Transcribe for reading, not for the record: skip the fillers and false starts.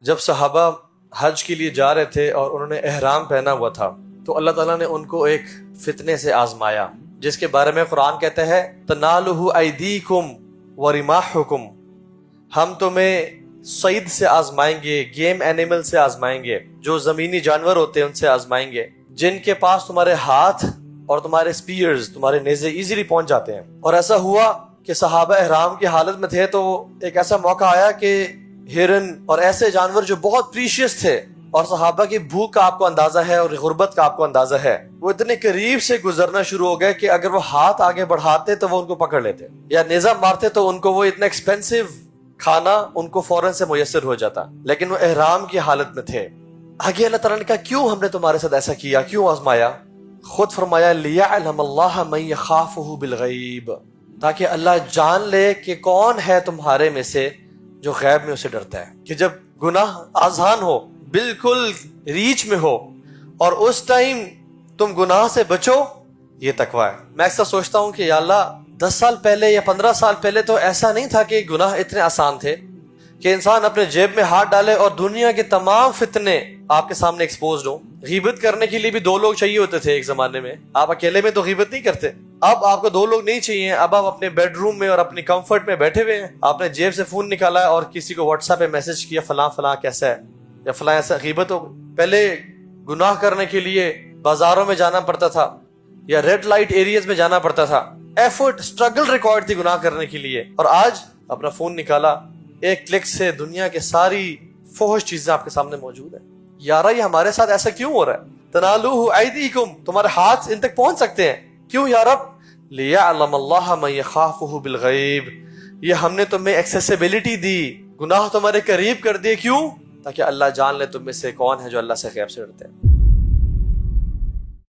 جب صحابہ حج کے لیے جا رہے تھے اور انہوں نے احرام پہنا ہوا تھا تو اللہ تعالیٰ نے ان کو ایک فتنے سے آزمایا، جس کے بارے میں قرآن کہتے ہیں تنالہ ایدیکم ورماحکم، ہم تمہیں صید سے آزمائیں گے، گیم اینیمل سے آزمائیں گے، جو زمینی جانور ہوتے ہیں ان سے آزمائیں گے، جن کے پاس تمہارے ہاتھ اور تمہارے سپیئرز، تمہارے نیزے ایزیلی پہنچ جاتے ہیں۔ اور ایسا ہوا کہ صحابہ احرام کی حالت میں تھے تو ایک ایسا موقع آیا کہ ہرن اور ایسے جانور جو بہت پریشیس تھے، اور صحابہ کی بھوک کا آپ کو اندازہ ہے اور غربت کا آپ کو اندازہ ہے، وہ اتنے قریب سے گزرنا شروع ہو گئے کہ اگر وہ ہاتھ آگے بڑھاتے تو وہ ان کو پکڑ لیتے، یا نیزہ مارتے تو ان کو وہ اتنا ایکسپینسو کھانا ان کو فوراً سے میسر ہو جاتا، لیکن وہ احرام کی حالت میں تھے۔ آگے اللہ تعالیٰ نے کہا کیوں ہم نے تمہارے ساتھ ایسا کیا، کیوں آزمایا؟ خود فرمایا لیعلم اللہ من یخافہ بالغیب، تاکہ اللہ جان لے کہ کون ہے تمہارے میں سے جو غیب میں اسے ڈرتا ہے، کہ جب گناہ آسان ہو، بالکل ریچ میں ہو، اور اس ٹائم تم گناہ سے بچو، یہ تقویٰ ہے۔ میں اکثر سوچتا ہوں کہ یا اللہ 10 سال پہلے یا 15 سال پہلے تو ایسا نہیں تھا کہ گناہ اتنے آسان تھے کہ انسان اپنے جیب میں ہاتھ ڈالے اور دنیا کے تمام فتنے آپ کے سامنے ایکسپوزڈ ہوں۔ غیبت کرنے کے لیے بھی 2 لوگ چاہیے ہوتے تھے ایک زمانے میں، آپ اکیلے میں تو غیبت نہیں کرتے۔ اب آپ کو 2 لوگ نہیں چاہیے، اب آپ اپنے بیڈ روم میں اور اپنی کمفرٹ میں بیٹھے ہوئے ہیں، آپ نے جیب سے فون نکالا ہے اور کسی کو واٹس ایپ پہ میسج کیا فلاں فلاں کیسا ہے یا فلاں ایسا، غیبت ہو گئی۔ پہلے گناہ کرنے کے لیے بازاروں میں جانا پڑتا تھا یا ریڈ لائٹ ایریاز میں جانا پڑتا تھا، ایفرٹ، اسٹرگل ریکوائرڈ تھی گناہ کرنے کے لیے، اور آج اپنا فون نکالا، ایک کلک سے دنیا کے ساری فحش چیزیں آپ کے سامنے موجود ہیں۔ یارا یہ ہمارے ساتھ ایسا کیوں ہو رہا ہے؟ تنالوہ ایدیکم، تمہارے ہاتھ ان تک پہنچ سکتے ہیں، کیوں یا رب؟ لیعلم اللہ من یخافہ بالغیب، یہ ہم نے تمہیں ایکسیسیبلٹی دی، گناہ تمہارے قریب کر دیے، کیوں؟ تاکہ اللہ جان لے تم میں سے کون ہے جو اللہ سے غیب سے ڈرتے ہیں۔